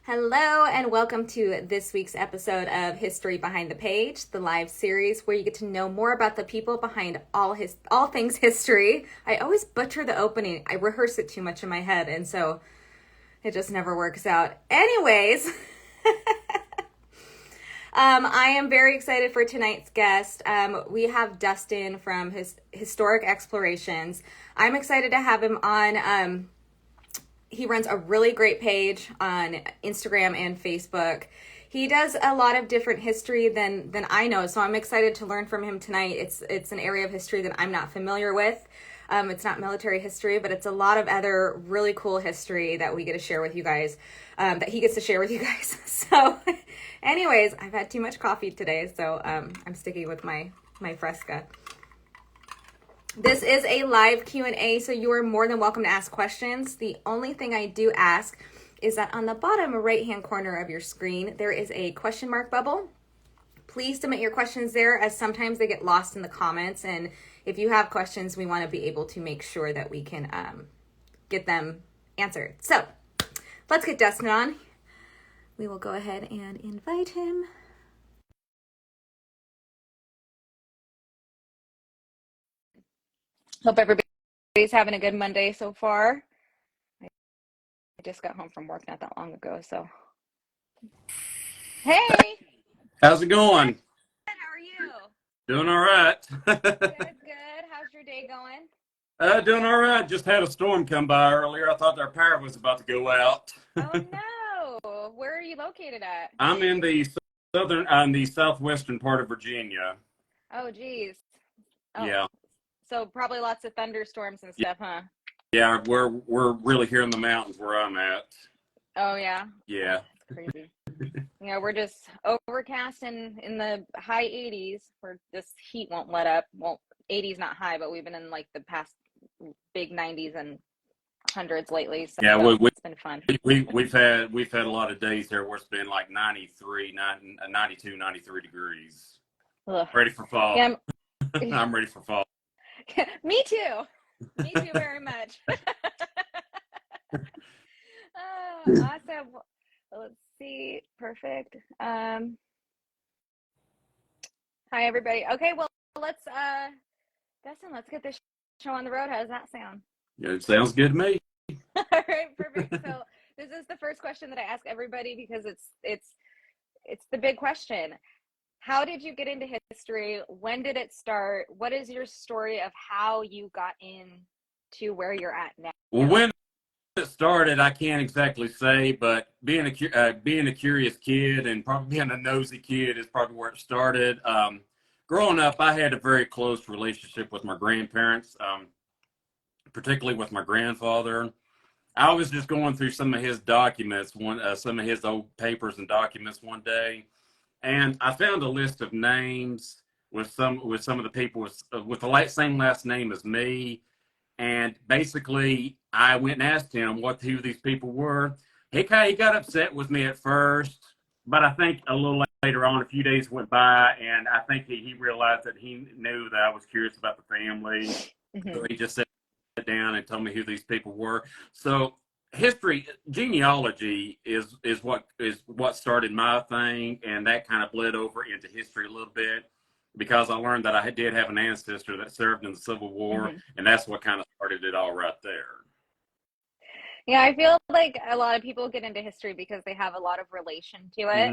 Hello and welcome to this week's episode of History Behind the Page, the live series where you get to know more about the people behind all things history. I always butcher the opening. I rehearse it too much in my head, and so it just never works out. Anyways, I am very excited for tonight's guest. We have Dustin from Historic Explorations. I'm excited to have him on. He runs a really great page on Instagram and Facebook. He does a lot of different history than I know, so I'm excited to learn from him tonight. It's an area of history that I'm not familiar with. It's not military history, but it's a lot of other really cool history that we get to share with you guys, that he gets to share with you guys. So anyways, I've had too much coffee today, so I'm sticking with my Fresca. This is a live Q&A, so you are more than welcome to ask questions. The only thing I do ask is that on the bottom right-hand corner of your screen, there is a question mark bubble. Please submit your questions there, as sometimes they get lost in the comments. And if you have questions, we want to be able to make sure that we can get them answered. So let's get Dustin on. We will go ahead and invite him. Hope everybody's having a good Monday so far. I just got home from work not that long ago, so. Hey! How's it going? Good. How are you? Doing all right. Good. How's your day going? Doing all right. Just had a storm come by earlier. I thought our power was about to go out. Oh no! Where are you located at? I'm in the southwestern part of Virginia. Oh geez. Oh. Yeah. So probably lots of thunderstorms and stuff, huh? Yeah, we're really here in the mountains where I'm at. Oh yeah. Yeah. That's crazy. We're just overcast in the high 80s. Where this heat won't let up. Well, 80s not high, but we've been in like the past big 90s and hundreds lately. So yeah, it's been fun. We've had a lot of days there where it's been like 92, 93 degrees. Ugh. Ready for fall. Yeah, I'm ready for fall. Me too. Me too very much. Awesome. Let's see. Perfect. Hi everybody. Okay, well Dustin, let's get this show on the road. How does that sound? Yeah, it sounds good to me. All right, perfect. So this is the first question that I ask everybody because it's the big question. How did you get into history? When did it start? What is your story of how you got into where you're at now? Well, when it started, I can't exactly say, but being a curious kid and probably being a nosy kid is probably where it started. Growing up, I had a very close relationship with my grandparents, particularly with my grandfather. I was just going through some of his documents, some of his old papers and documents one day, and I found a list of names with some of the people with the same last name as me. And basically, I went and asked him who these people were. He got upset with me at first, but I think a little later on, a few days went by, and I think he realized that he knew that I was curious about the family. Mm-hmm. So he just sat down and told me who these people were. So genealogy is what started my thing, and that kind of bled over into history a little bit, because I learned that I did have an ancestor that served in the Civil War, mm-hmm. and that's what kind of started it all right there. Yeah, I feel like a lot of people get into history because they have a lot of relation to it.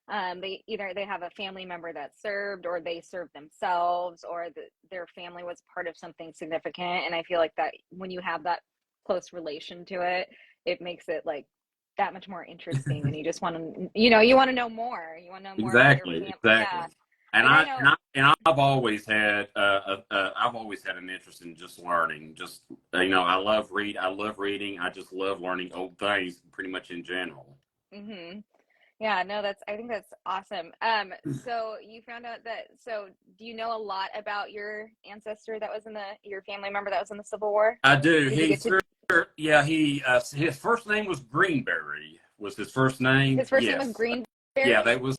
Mm-hmm. They have a family member that served, or they served themselves, or their family was part of something significant. And I feel like that when you have that close relation to it, it makes it like that much more interesting, and you just want to, you want to know more. You want to know more exactly, about your family. Exactly. Yeah. And I've always had an interest in just learning. Just I love reading. I just love learning old things, pretty much in general. Mm-hmm. Yeah, no, I think that's awesome. So you found out so do you know a lot about your ancestor that was your family member that was in the Civil War? I do. His first name was Greenberry. Was his first name? His first name was Greenberry? Yeah, that was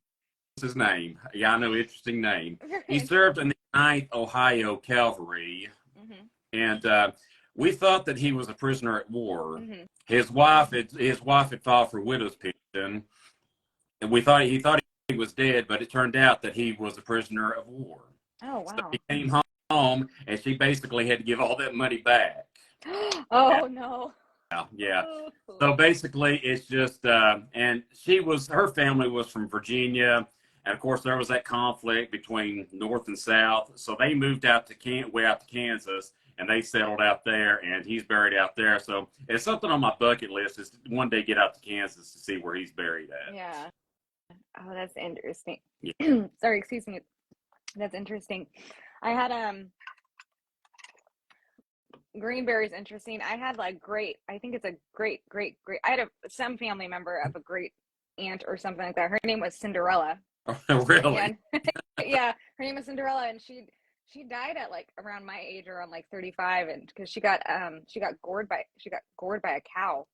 his name. Yeah, I know, interesting name. He served in the 9th Ohio Cavalry. Mm-hmm. And we thought that he was a prisoner at war. Mm-hmm. His wife had filed for widow's pension, and we thought he was dead, but it turned out that he was a prisoner of war. Oh, So wow. he came home, and she basically had to give all that money back. Oh, no. Yeah. Oh. So basically, it's just, and her family was from Virginia, and of course there was that conflict between North and South. So they moved way out to Kansas, and they settled out there, and he's buried out there. So it's something on my bucket list is to one day get out to Kansas to see where he's buried at. Yeah. Oh, that's interesting. Yeah. Sorry, excuse me. That's interesting. I had Greenberry's interesting. I had I think it's a great. I had some family member of a great aunt or something like that. Her name was Cinderella. Really? And yeah, her name was Cinderella, and she died at around my age, around 35, and because she got gored by a cow.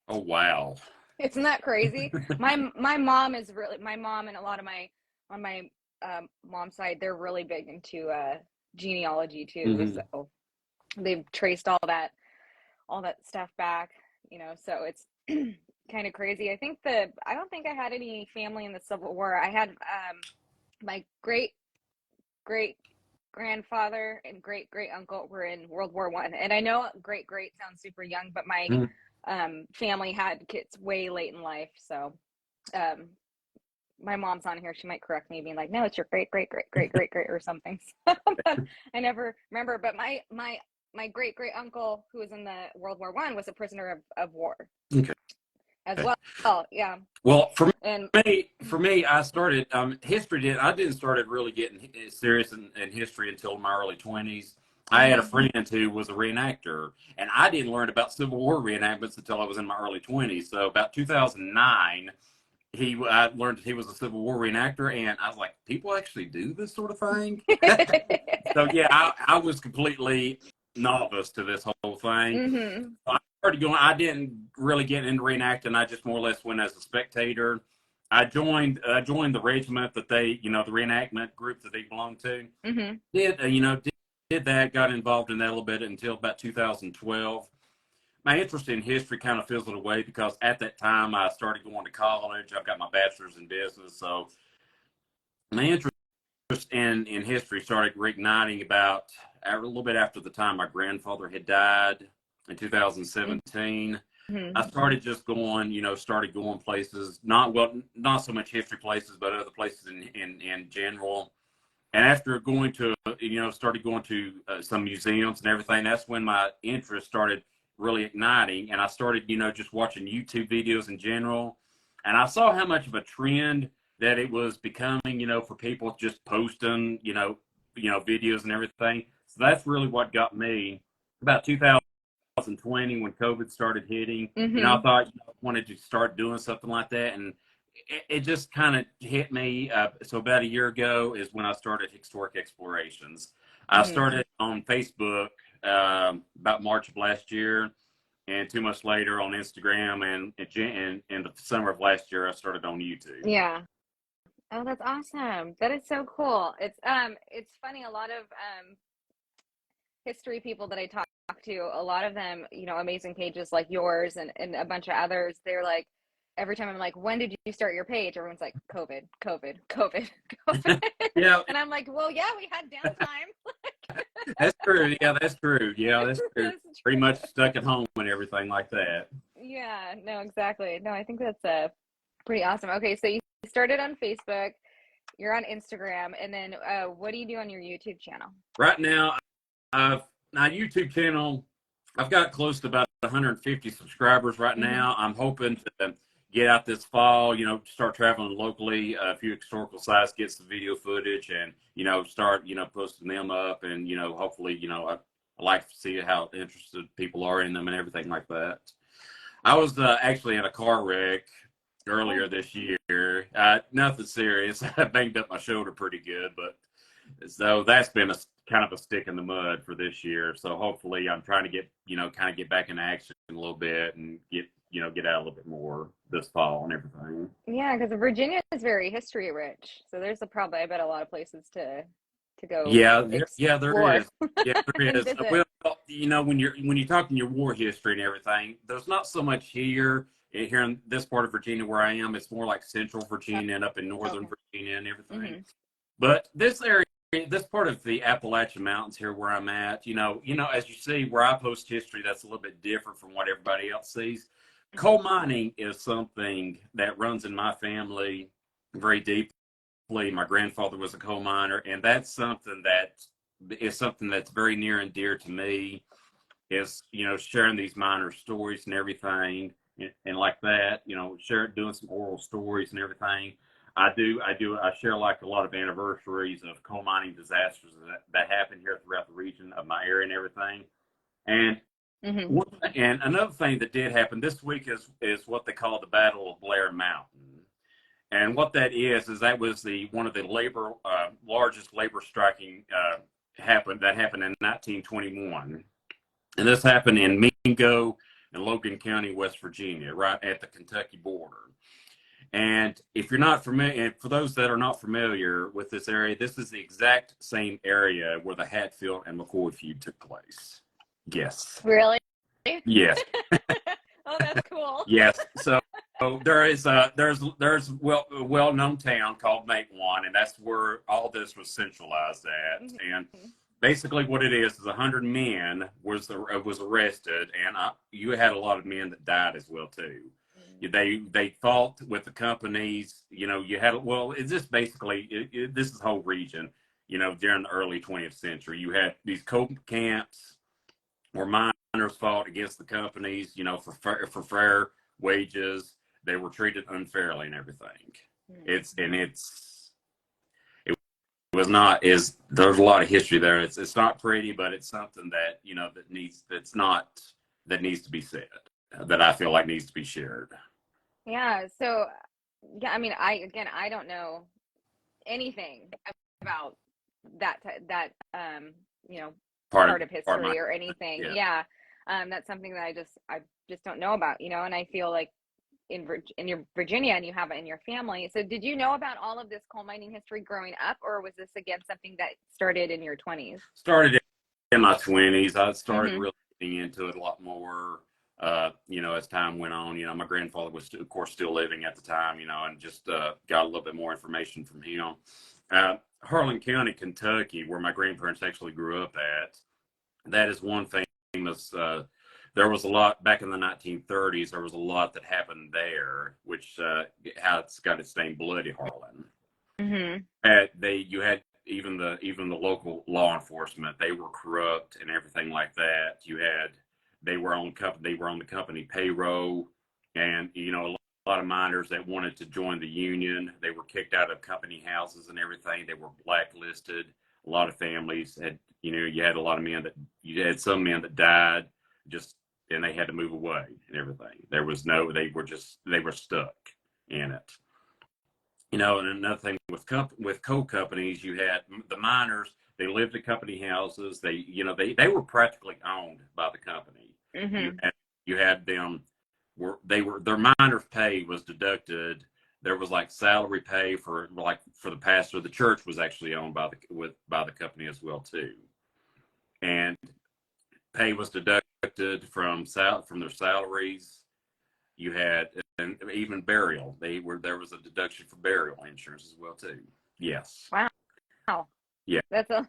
Oh, wow. Isn't that crazy? My mom is really, my mom and a lot of on my mom's side, they're really big into genealogy too. Mm-hmm. So they've traced all that stuff back, so it's kind of crazy. I don't think I had any family in the Civil War. I had my great grandfather and great uncle were in World War I. And I know great sounds super young, but my family had kids way late in life. So my mom's on here, she might correct me, being like, no, it's your great or something. But I never remember. But my great uncle, who was in the World War I, was a prisoner of war. Okay. As well. Oh, yeah. Well, for me, I started history. I didn't start really getting serious in history until my early 20s. I had a friend who was a reenactor, and I didn't learn about Civil War reenactments until I was in my early 20s. So about 2009, I learned that he was a Civil War reenactor, and I was like, people actually do this sort of thing? So yeah, I was completely novice to this whole thing. Mm-hmm. So I started going. I didn't really get into reenacting. I just more or less went as a spectator. I joined the regiment that the reenactment group that they belonged to. Mm-hmm. Did that, got involved in that a little bit until about 2012. My interest in history kind of fizzled away because at that time I started going to college. I've got my bachelor's in business, so my interest in history started reigniting about a little bit after the time my grandfather had died in 2017. Mm-hmm. I started just going, started going places, not so much history places, but other places in general. And after going to, started going to some museums and everything, that's when my interest started really igniting. And I started, just watching YouTube videos in general. And I saw how much of a trend that it was becoming, for people just posting, videos and everything. So that's really what got me about 2020 when COVID started hitting. Mm-hmm. I thought I wanted to start doing something like that. And it just kind of hit me. So about a year ago is when I started Historic Explorations. I started on Facebook about March of last year, and 2 months later on Instagram, and in the summer of last year I started on YouTube. Yeah. Oh, that's awesome. That is so cool. It's funny. A lot of history people that I talk to, a lot of them, amazing pages like yours and a bunch of others, they're like, every time I'm like, when did you start your page? Everyone's like, COVID. Yeah. And I'm like, well, yeah, we had downtime. That's true. Yeah, that's true. Yeah, that's true. Pretty much stuck at home and everything like that. Yeah, no, exactly. No, I think that's pretty awesome. Okay, so you started on Facebook, you're on Instagram, and then what do you do on your YouTube channel? Right now, my YouTube channel, I've got close to about 150 subscribers right now. I'm hoping to get out this fall, start traveling locally, a few historical sites, get some video footage, and, start, posting them up. And, hopefully, I like to see how interested people are in them and everything like that. I was actually in a car wreck earlier this year. Nothing serious. I banged up my shoulder pretty good, but so that's been kind of a stick in the mud for this year. So hopefully I'm trying to get, kind of get back in action a little bit and get out a little bit more this fall and everything. Yeah, because Virginia is very history rich. So there's probably, I bet, a lot of places to to go Yeah, there explore is. Yeah, there and is. visit. Well, when you're talking your war history and everything, there's not so much here in this part of Virginia where I am. It's more like Central Virginia and up in Northern Okay. Virginia and everything. Mm-hmm. But this area, this part of the Appalachian Mountains here where I'm at, as you see, where I post history, that's a little bit different from what everybody else sees. Coal mining is something that runs in my family very deeply. My grandfather was a coal miner, and that's something that's very near and dear to me. Is sharing these miner stories and everything, and like that, doing some oral stories and everything. I share like a lot of anniversaries of coal mining disasters that happen here throughout the region of my area and everything. And Mm-hmm. and another thing that did happen this week is what they call the Battle of Blair Mountain. And what that is that was the one of the largest labor striking happened in 1921, and this happened in Mingo and Logan County, West Virginia, right at the Kentucky border. And if you're not familiar, and for those that are not familiar with this area, this is the exact same area where the Hatfield and McCoy feud took place. Yes. Really? Yes. Oh, that's cool. Yes. So there's a well-known town called Matewan, and that's where all this was centralized at. Mm-hmm. And basically, what it is 100 men was arrested, and you had a lot of men that died as well too. They fought with the companies. You had it's just basically this is the whole region. During the early 20th century, you had these coal camps where miners fought against the companies. For fair wages. They were treated unfairly and everything. It was not is there's a lot of history there. It's not pretty, but it's something that that needs to be said, that I feel like needs to be shared. Yeah. So, yeah, I mean, I don't know anything about that part of history or anything. Yeah. That's something that I just don't know about, and I feel like in your Virginia, and you have it in your family. So did you know about all of this coal mining history growing up, or was this again something that started in your 20s? Started in my 20s. I started Mm-hmm. really getting into it a lot more, as time went on. My grandfather was, of course, still living at the time, and just got a little bit more information from him. Harlan County, Kentucky, where my grandparents actually grew up at, that is one famous. There was a lot back in the 1930s. There was a lot that happened there, which how it's got its name, Bloody Harlan. Mm-hmm. You had even the local law enforcement. They were corrupt and everything like that. They were on the company payroll, and a lot of miners that wanted to join the union, they were kicked out of company houses and everything. They were blacklisted. A lot of families had, you had a lot of you had some men that died and they had to move away and everything. They were stuck in it. And another thing with coal companies, you had the miners. They lived in company houses. They were practically owned by the company. Mm-hmm. You had them their miners' pay was deducted. There was like salary pay for the pastor. The church was actually owned by the company as well too, and pay was deducted from their salaries. You had, and even burial. There was a deduction for burial insurance as well too. Yes. Wow. Yeah. That's a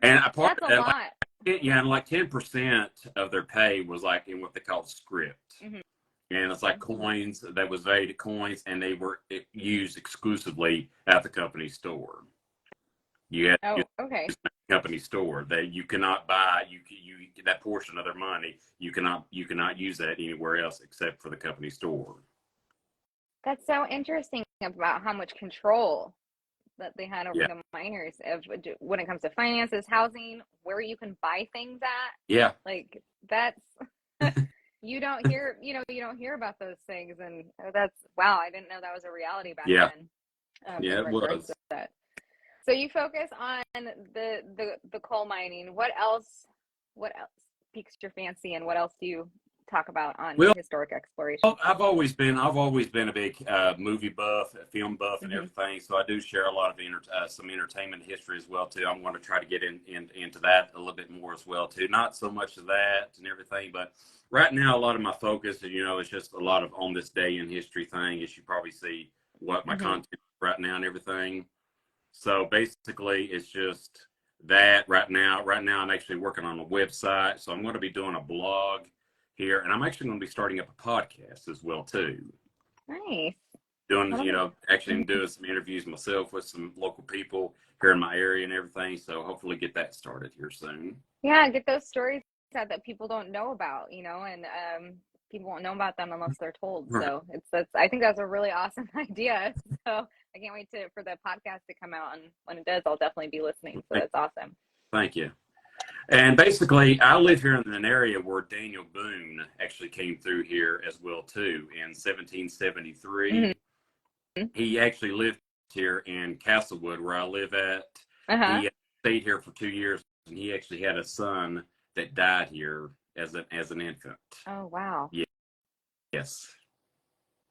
And that's a lot. And like 10% of their pay was like in what they call script. Mm-hmm. And it's like coins that was valued coins, and they were used exclusively at the company store. You had Okay. company store that you cannot buy. You that portion of their money you cannot use that anywhere else except for the company store. That's so interesting about how much control that they had over Yeah. the miners when it comes to finances, housing, where you can buy things at. Yeah. Like that's you don't hear about those things, and that's wow. I didn't know that was a reality back then. Yeah, it was. That. So you focus on the coal mining. What else piques your fancy, and what else do you talk about on Well, historic exploration? I've always been a big movie buff, film buff, and Mm-hmm. everything. So I do share a lot of some entertainment history as well too. I'm going to try to get into that a little bit more as well too. Not so much of that and everything, but right now a lot of my focus, is just a lot of on this day in history thing. As you probably see, what my Mm-hmm. content is right now and everything. So basically, it's just that right now. Right now, I'm actually working on a website, so I'm going to be doing a blog here, and I'm actually going to be starting up a podcast as well too. Nice. Doing, Well, actually I'm doing some interviews myself with some local people here in my area and everything. So hopefully get that started here soon. yeah, get those stories out that people don't know about, and people won't know about them unless they're told. Right. So that's I think that's a really awesome idea. So I can't wait for the podcast to come out, and when it does, I'll definitely be listening. So that's awesome. Thank you. And basically, I live here in an area where Daniel Boone actually came through here as well too in 1773. Mm-hmm. He actually lived here in Castlewood, where I live at. Uh-huh. He stayed here for 2 years, and he actually had a son that died here as an infant. Oh wow. Yeah. Yes.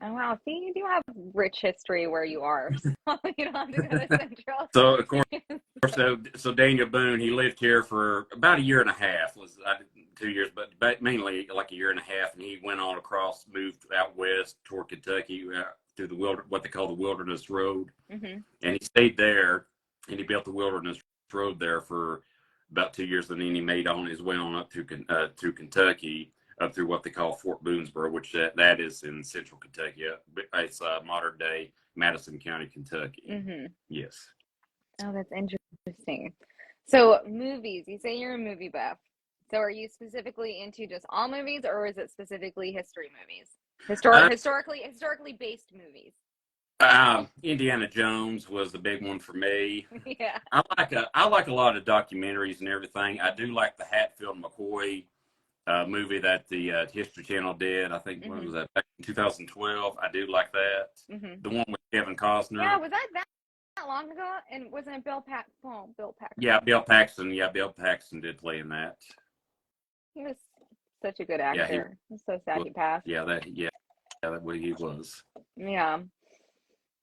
Oh wow. See, you do have rich history where you are. So you don't have to go to Central. So of course, so Daniel Boone, he lived here for about a year and a half. Was 2 years, but mainly like a year and a half, and he went on across, moved out west toward Kentucky through what they call the Wilderness Road, Mm-hmm. and he stayed there, and he built the Wilderness Road there for about 2 years, and then he made on his way on up to Kentucky, up through what they call Fort Boonesborough, which that is in central Kentucky. It's modern day Madison County, Kentucky. Mm-hmm. Yes. Oh, that's interesting. So movies, you say you're a movie buff. So are you specifically into just all movies, or is it specifically history movies? Historically based movies. Indiana Jones was the big one for me. Yeah. I like a lot of documentaries and everything. I do like the Hatfield McCoy movie that the History Channel did. I think when was that, back in 2012? I do like that. Mm-hmm. The one with Kevin Costner. Yeah, was that long ago? And wasn't it Bill Paxton? Yeah, Bill Paxton. Yeah, Bill Paxton did play in that. He was such a good Yeah, actor. I'm so sad he passed. Yeah, that way he was. Yeah.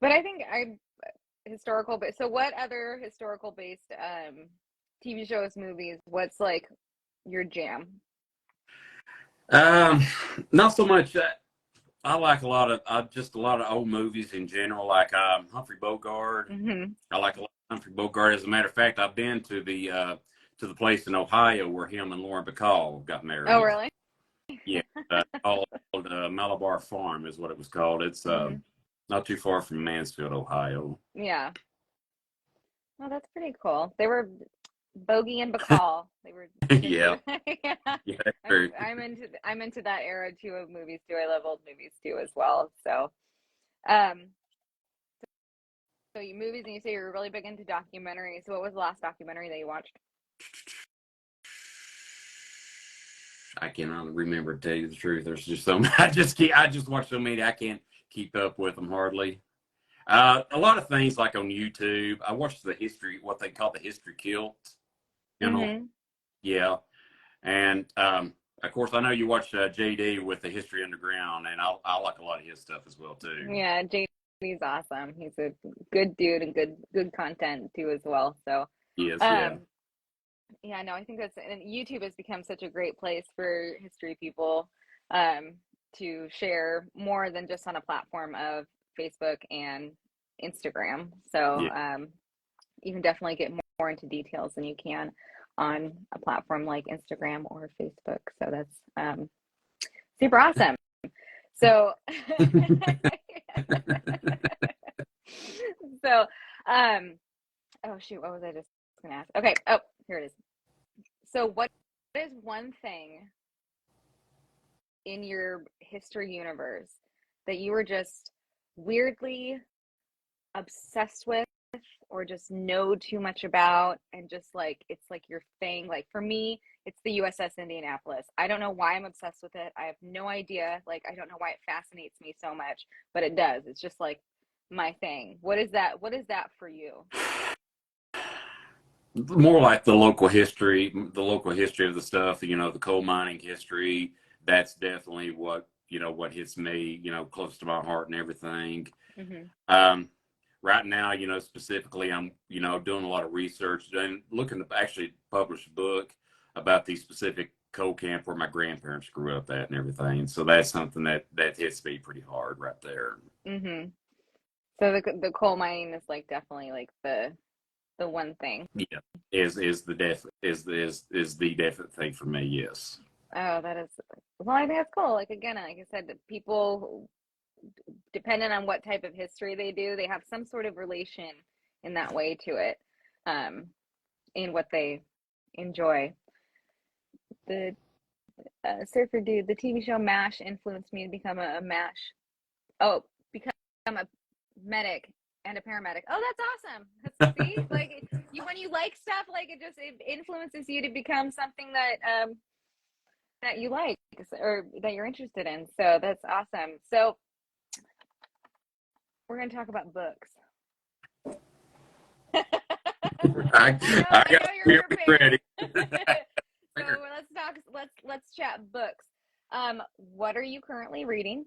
But I think historical, but so what other historical based TV shows, movies, what's like your jam? Not so much. I like a lot of just a lot of old movies in general, like Humphrey Bogart. Mm-hmm. I like a lot of Humphrey Bogart. As a matter of fact, I've been to the place in Ohio where him and Lauren Bacall got married. Oh, really? Yeah, called Malabar Farm is what it was called. It's not too far from Mansfield, Ohio. Yeah. Well, that's pretty cool. They were Bogey and Bacall. They were Yeah. Yeah. I'm into that era too of movies too. I love old movies too as well. So so you movies, and you say you're really big into documentaries. So what was the last documentary that you watched? I cannot remember, to tell you the truth. There's just so many. I just watch so many. I can't keep up with them hardly. A lot of things like on YouTube. I watched what they call the History Kilt. Yeah, and of course I know you watch JD with the History Underground, and I like a lot of his stuff as well too. Yeah, JD's awesome. He's a good dude and good content too as well. So yes, yeah, no, I think and YouTube has become such a great place for history people to share more than just on a platform of Facebook and Instagram. So you can definitely get more into details than you can on a platform like Instagram or Facebook. So that's super awesome. So so oh shoot, what was I just gonna ask? Okay, oh, here it is. So what is one thing in your history universe that you were just weirdly obsessed with, or just know too much about, and just like it's like your thing? Like for me, it's the USS Indianapolis. I don't know why I'm obsessed with it. I have no idea. Like I don't know why it fascinates me so much, but it does. It's just like my thing. What is that for you? More like the local history of the stuff, the coal mining history, that's definitely what, what hits me, close to my heart and everything. Mm-hmm. Right now, specifically, I'm, doing a lot of research and looking to actually publish a book about the specific coal camp where my grandparents grew up at and everything. So that's something that hits me pretty hard right there. Mm-hmm. So the coal mining is like definitely like the one thing. Yeah, is the definite thing for me. Yes. Oh, that is, well, I think that's cool. Like again, like I said, the people, depending on what type of history they do, they have some sort of relation in that way to it, in what they enjoy. The surfer dude, the TV show MASH influenced me to become a MASH. Oh, become a medic and a paramedic. Oh, that's awesome. That's, see, like when you like stuff, like it influences you to become something that that you like or that you're interested in. So that's awesome. So we're gonna talk about books. I I got know you're ready. prepared. So let's talk. Let's chat books. What are you currently reading?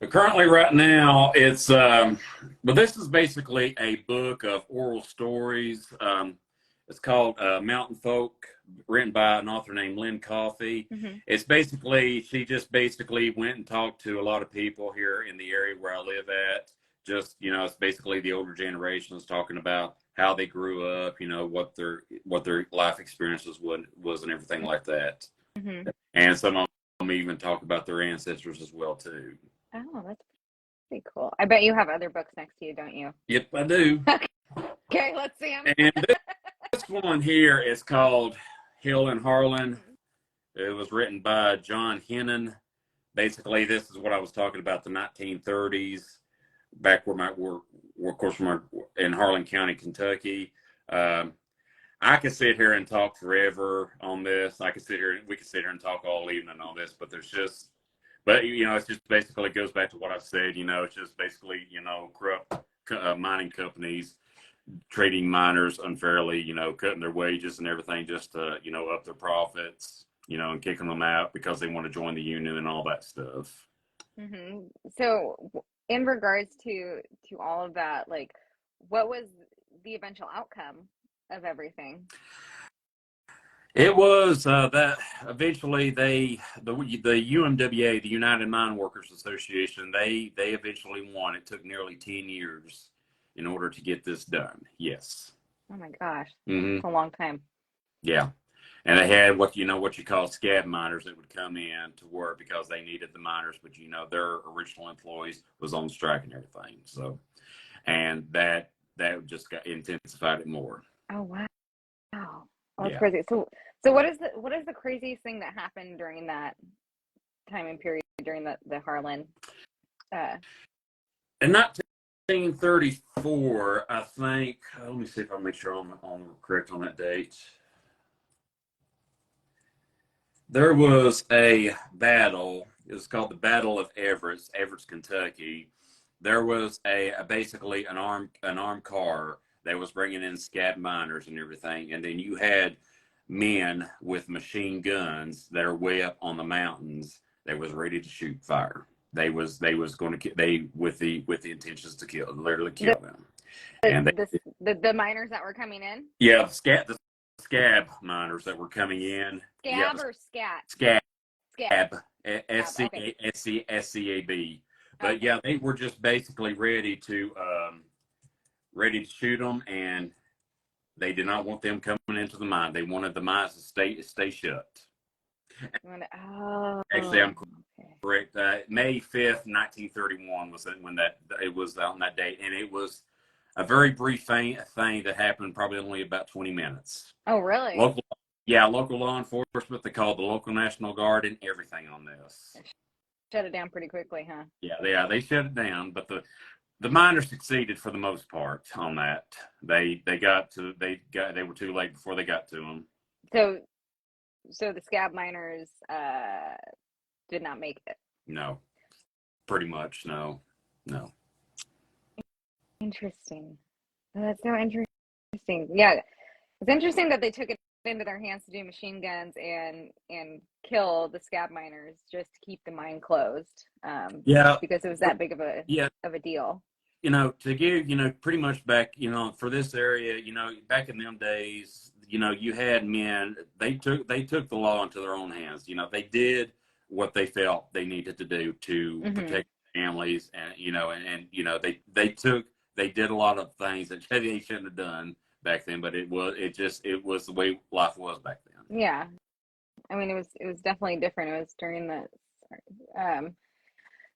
But currently, right now, it's but this is basically a book of oral stories. It's called Mountain Folk, written by an author named Lynn Coffey. Mm-hmm. It's basically, she just basically went and talked to a lot of people here in the area where I live at. Just, it's basically the older generations talking about how they grew up, what their life experiences was and everything like that. Mm-hmm. And some of them even talk about their ancestors as well too. Oh, that's pretty cool. I bet you have other books next to you, don't you? Yep, I do. Okay, let's see them. And this one here is called Hill and Harlan. It was written by John Hennon. Basically, this is what I was talking about, the 1930s, back where of course, in Harlan County, Kentucky. I could sit here and talk forever on this. We could sit here and talk all evening on this, but it's just basically goes back to what I said. It's just basically, corrupt mining companies treating miners unfairly, cutting their wages and everything just to, up their profits, and kicking them out because they want to join the union and all that stuff. Mm-hmm. So, in regards to all of that, like, what was the eventual outcome of everything? It was that eventually the UMWA, the United Mine Workers Association, they eventually won. It took nearly 10 years in order to get this done. Yes. Oh my gosh, Mm-hmm. it's a long time. Yeah. And they had what you call scab miners that would come in to work because they needed the miners, but their original employees was on strike and everything. So, and that just got intensified it more. Oh wow. Oh, that's Yeah. crazy. So what is the craziest thing that happened during that time and period during the Harlan? In 1934, I think. Let me see if I make sure I'm correct on that date. There was a battle. It was called the Battle of Everett, Kentucky. There was basically an armed car that was bringing in scab miners and everything, and then you had men with machine guns that are way up on the mountains that was ready to shoot fire. They was going to with the intentions to literally kill them. And the miners that were coming in. Yeah, the scab miners that were coming in. Scab or scat? Scab. Scab. SCAB. But Okay. yeah, they were just basically ready to shoot them, and they did not want them coming into the mine. They wanted the mines to stay shut. Oh. Actually, I'm correct. May 5th, 1931 was when it was on that date, and it was a very brief thing that happened, probably only about 20 minutes. Oh, really? Local law enforcement. They called the local National Guard and everything on this. Shut it down pretty quickly, huh? Yeah, they shut it down, but the miners succeeded for the most part on that. They were too late before they got to them. So the scab miners did not make it. No, pretty much no. Interesting. That's so interesting. Yeah, it's interesting that they took into their hands to do machine guns and kill the scab miners just to keep the mine closed. Yeah, Because it was that big yeah. of a deal. To give, pretty much back, for this area, back in them days, you had men, they took the law into their own hands. They did what they felt they needed to do to protect families, and, they did a lot of things that they shouldn't have done back then, but it was the way life was back then. Yeah. I mean, it was definitely different. It was during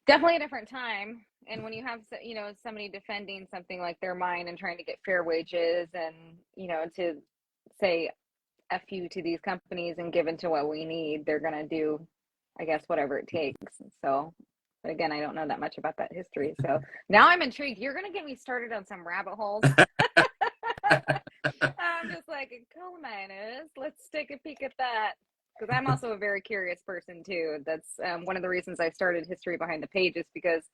definitely a different time. And when you have, somebody defending something like their mine and trying to get fair wages and, to say F you to these companies and give into what we need, they're going to do, I guess, whatever it takes. So, but again, I don't know that much about that history. So now I'm intrigued. You're going to get me started on some rabbit holes. I'm just like, coal miners, let's take a peek at that. Because I'm also a very curious person too. That's one of the reasons I started History Behind the Pages, because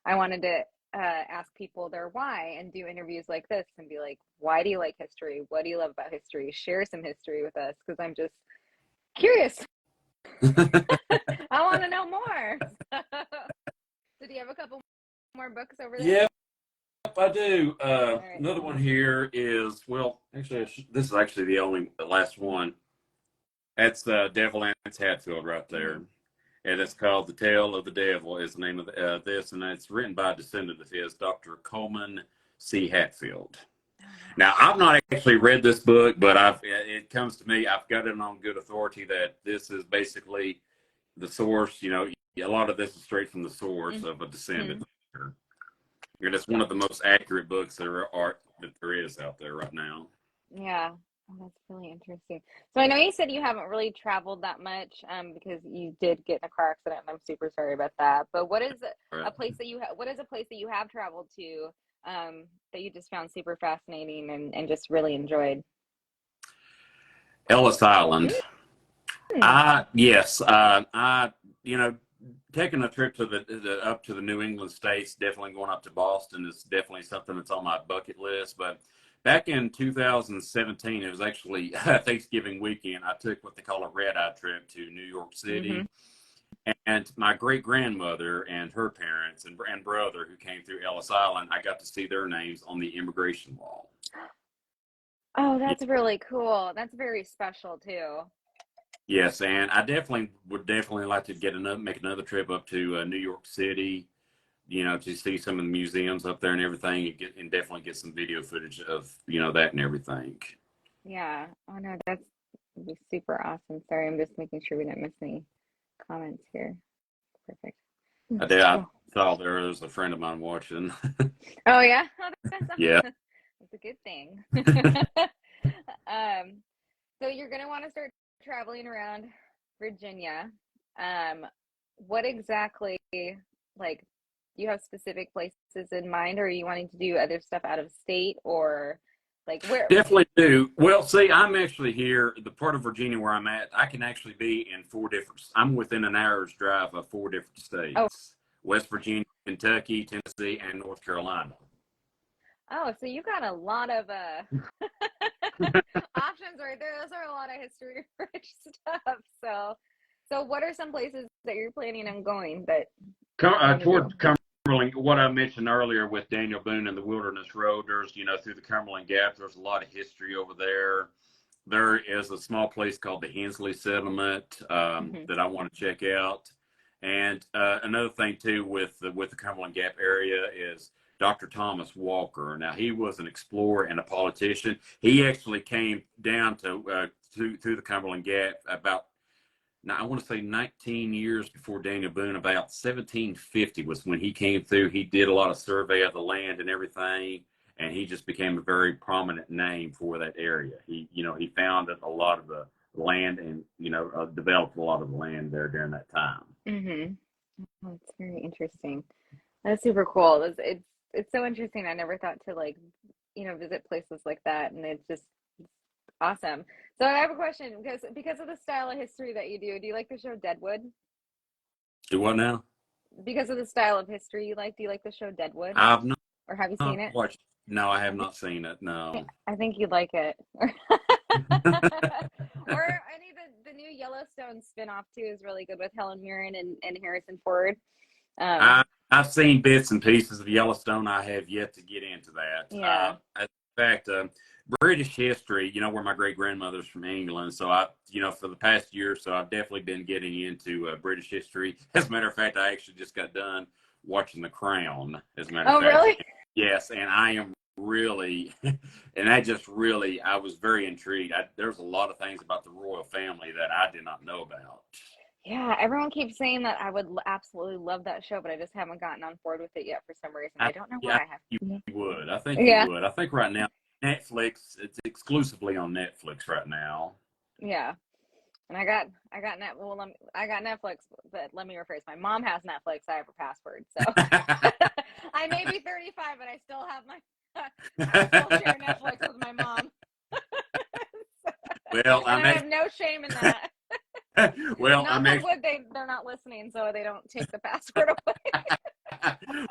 I wanted to ask people their why and do interviews like this and be like, why do you like history? What do you love about history? Share some history with us, because I'm just curious. I want to know more. So do you have a couple more books over there? Yeah, I do. Right. Another one here is, well, actually, this is actually the last one. That's Devil Anse Hatfield right there. And it's called The Tale of the Devil is the name of this, and it's written by a descendant of his, Dr. Coleman C. Hatfield. Now, I've not actually read this book, but it comes to me, I've got it on good authority that this is basically the source. A lot of this is straight from the source of a descendant. And it's one of the most accurate books that there is out there right now. Yeah. Oh, that's really interesting. So I know you said you haven't really traveled that much because you did get in a car accident, and I'm super sorry about that. But what is a place that you have traveled to that you just found super fascinating and just really enjoyed? Ellis Island. Yes. Taking a trip to up to the New England states, definitely going up to Boston is definitely something that's on my bucket list. But back in 2017, it was actually Thanksgiving weekend. I took what they call a red-eye trip to New York City. And my great-grandmother and her parents and brother who came through Ellis Island, I got to see their names on the immigration wall. Oh, that's really cool. That's very special too. Yes, and I would definitely like to make another trip up to New York City, to see some of the museums up there and everything, and definitely get some video footage of, that and everything. Yeah. Oh no, that'd be super awesome. Sorry, I'm just making sure we didn't miss any comments here. Perfect. I saw there was a friend of mine watching. Oh yeah? Oh, that's awesome. Yeah. That's a good thing. So you're gonna want to start traveling around Virginia. What exactly, like, do you have specific places in mind, or are you wanting to do other stuff out of state, or like where? Definitely do. Well, see, I'm actually here, the part of Virginia where I'm at, I can actually be in I'm within an hour's drive of 4 different states. Oh. West Virginia, Kentucky, Tennessee, and North Carolina. Oh, so you got a lot of options right there. Those are a lot of history rich stuff. So what are some places that you're planning on going Toward Cumberland, what I mentioned earlier with Daniel Boone and the Wilderness Road, there's, through the Cumberland Gap, there's a lot of history over there. There is a small place called the Hensley Settlement that I want to check out. And another thing too with the Cumberland Gap area is Dr. Thomas Walker. Now, he was an explorer and a politician. He actually came down to through the Cumberland Gap about, now I want to say 19 years before Daniel Boone. About 1750 was when he came through. He did a lot of survey of the land and everything, and he just became a very prominent name for that area. He founded a lot of the land and, developed a lot of the land there during that time. Oh, that's very interesting. That's super cool. It's so interesting. I never thought to visit places like that, and it's just awesome. So I have a question because of the style of history that you do. Do you like the show Deadwood? Do what now? Because of the style of history you like, do you like the show Deadwood? I've not. Or have you seen it? Watched. No, I have not seen it. No. I think you'd like it. Or any of the new Yellowstone spinoff too is really good with Helen Mirren and Harrison Ford. I, I've seen bits and pieces of Yellowstone. I have yet to get into that. Yeah. In fact, British history, where my great grandmother's from England. So for the past year or so, I've definitely been getting into British history. As a matter of fact, I actually just got done watching The Crown, as a matter of Oh, fact. really? Yes, and I am really, and I just really, I was very intrigued. There's a lot of things about the royal family that I did not know about. Yeah, everyone keeps saying that I would absolutely love that show, but I just haven't gotten on board with it yet for some reason. I don't know Yeah, why I have. you would. I think you Yeah, would. I think right now, Netflix, it's exclusively on Netflix right now. yeah. And I got Netflix, but let me rephrase. My mom has Netflix. I have her password, so I may be 35, but I still have my I still share Netflix with my mom. Well, And I'm I have no shame in that. well, Knock on wood, they're not listening, so they don't take the password away.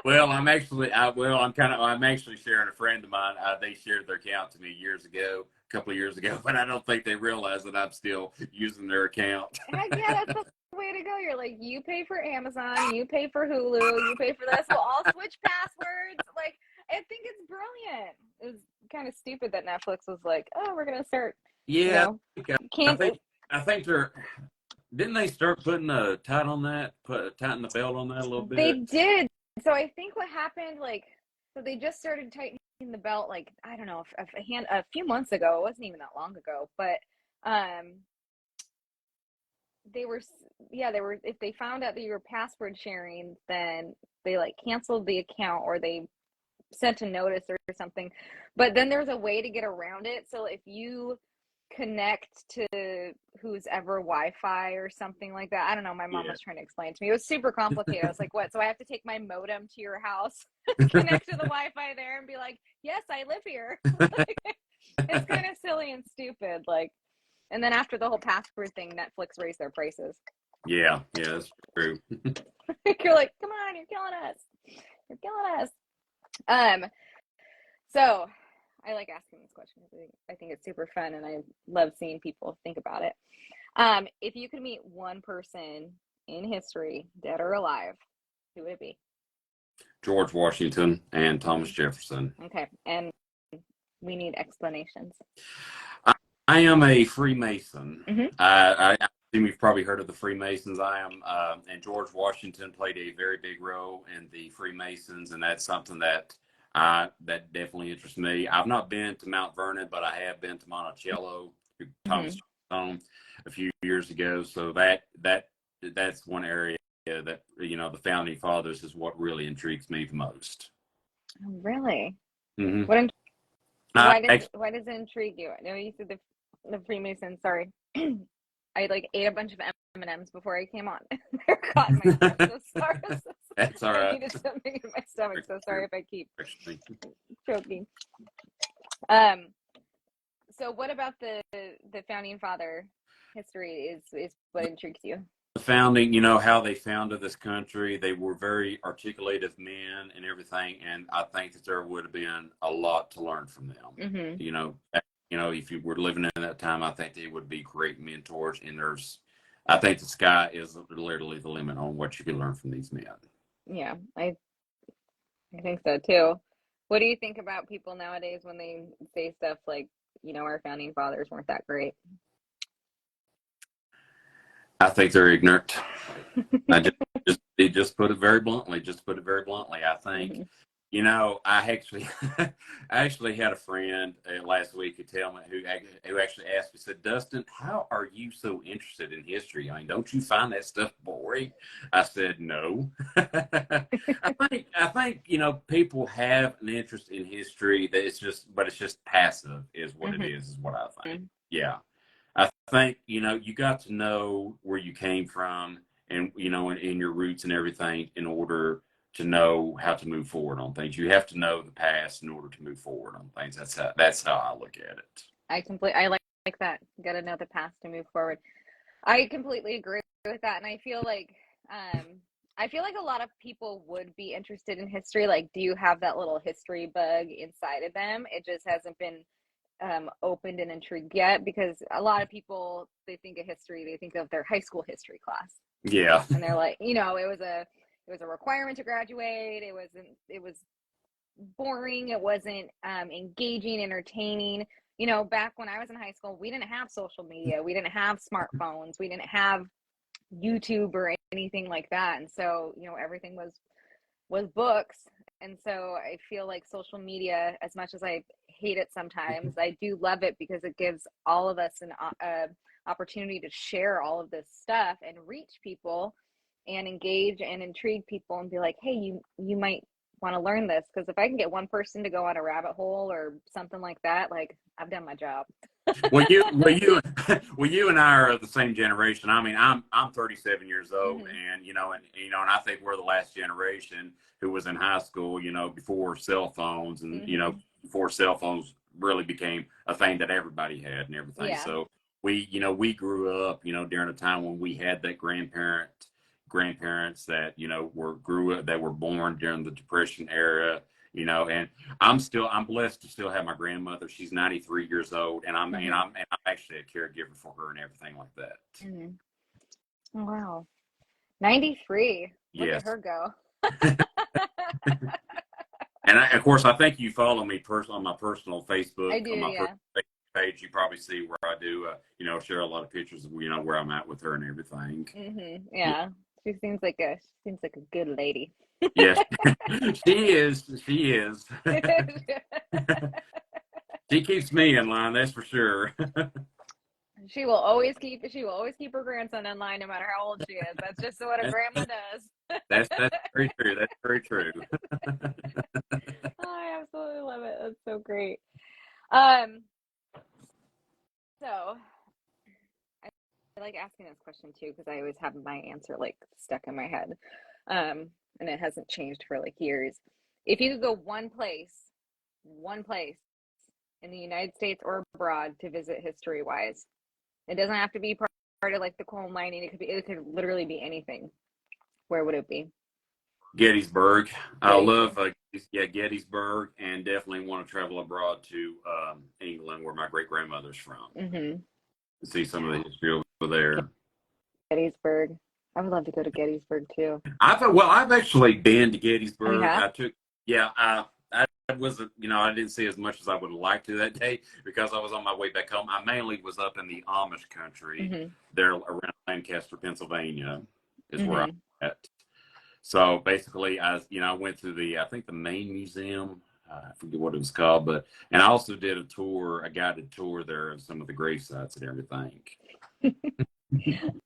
well, I'm actually sharing a friend of mine. They shared their account to me a couple of years ago, but I don't think they realize that I'm still using their account. Heck yeah, that's the way to go. You're like, you pay for Amazon, you pay for Hulu, you pay for this. We'll all switch passwords. Like, I think it's brilliant. It's kind of stupid that Netflix was like, oh, we're gonna start, you Yeah, know, I can't. think I think they're didn't they start putting a tighten the belt on that a little They bit? did. So I think what happened, like, so they just started tightening the belt, like, I don't know, a few months ago. It wasn't even that long ago, but um, they were, yeah, they were. If they found out that you were password sharing, then they like canceled the account or they sent a notice or something. But then there's a way to get around it. So if you connect to who's ever Wi-Fi or something like that. I don't know. My mom Yeah. was trying to explain to me. It was super complicated. I was like, what? So I have to take my modem to your house, connect to the Wi-Fi there and be like, yes, I live here. Like, it's kind of silly and stupid. Like, and then after the whole password thing, Netflix raised their prices. Yeah, that's true. You're like, come on, you're killing us. You're killing us. Um, so I like asking this question. I think it's super fun and I love seeing people think about it. If you could meet one person in history, dead or alive, who would it be? George Washington and Thomas Jefferson. Okay, and we need explanations. I, I am a Freemason. Mm-hmm. I assume you've probably heard of the Freemasons. And George Washington played a very big role in the Freemasons, and that's something that definitely interests me. I've not been to Mount Vernon, but I have been to Monticello, Mm-hmm. Thomas home a few years ago. So that's one area that the founding fathers is what really intrigues me the most. Oh, really? Mm-hmm. What? Uh, ex- Why does it intrigue you? I know you said the Freemasons. Sorry, I like ate a bunch of M&Ms before I came on. They're caught in my throat. So sorry. That's all I right. needed something in my stomach. So sorry if I keep Actually, choking. Um. So what about the founding father history is what intrigues you? the founding, how they founded this country, they were very articulated men and everything, and I think that there would have been a lot to learn from them. Mm-hmm. You know, if you were living in that time, I think they would be great mentors. And I think the sky is literally the limit on what you can learn from these men. Yeah, I think so too. What do you think about people nowadays when they say stuff like, our founding fathers weren't that great? I think they're ignorant. I just put it very bluntly. Just put it very bluntly. I think, Mm-hmm. I actually, I actually had a friend last week who actually asked me, said, Dustin, how are you so interested in history? I mean, don't you find that stuff boring? I said, no. I think, people have an interest in history that but it's just passive is what it is what I think. Yeah. I think, you got to know where you came from and, in your roots and everything in order to know how to move forward on things. You have to know the past in order to move forward on things. That's how I look at it. I like that. Got to know the past to move forward. I completely agree with that, and I feel like a lot of people would be interested in history. Like, do you have that little history bug inside of them? It just hasn't been opened and intrigued yet, because a lot of people, they think of history, they think of their high school history class. Yeah. And they're like, you know, it was a requirement to graduate. It was boring. It wasn't engaging, entertaining. You know, back when I was in high school, we didn't have social media. We didn't have smartphones. We didn't have YouTube or anything like that. And so, you know, everything was books. And so I feel like social media, as much as I hate it sometimes, I do love it because it gives all of us an opportunity to share all of this stuff and reach people and engage and intrigue people and be like, hey, you might want to learn this, because if I can get one person to go on a rabbit hole or something like that, like, I've done my job. Well, you and I are of the same generation. I mean, I'm 37 years old, and and I think we're the last generation who was in high school, before cell phones, and before cell phones really became a thing that everybody had and everything. Yeah. So we grew up, during a time when we had that grandparents that grew up, that were born during the Depression era, and I'm blessed to still have my grandmother. She's 93 years old, and I'm actually a caregiver for her and everything like that. Oh, wow. 93. Look Yes. at her go. And of course, I think you follow me on my personal Facebook. I do, on my yeah. personal page. You probably see where I do, share a lot of pictures of, where I'm at with her and everything. Yeah. She seems like a good lady. Yes, she is. She is. She keeps me in line, that's for sure. She will always keep her grandson in line, no matter how old she is. That's just what a grandma does. That's very true. That's very true. Oh, I absolutely love it. That's so great. So I like asking this question too, because I always have my answer like stuck in my head. And it hasn't changed for like years. If you could go one place in the United States or abroad to visit history wise, it doesn't have to be part of like the coal mining. It could literally be anything. Where would it be? Gettysburg. I love Gettysburg, and definitely want to travel abroad to England, where my great grandmother's from. See some of the history over there. Gettysburg. I would love to go to Gettysburg too. I've actually been to Gettysburg. Oh, yeah? I wasn't, I didn't see as much as I would like to that day because I was on my way back home. I mainly was up in the Amish country, there around Lancaster, Pennsylvania, is where I'm at. So basically, I went to I think the main museum. I forget what it was called, and I also did a guided tour there of some of the grave sites and everything.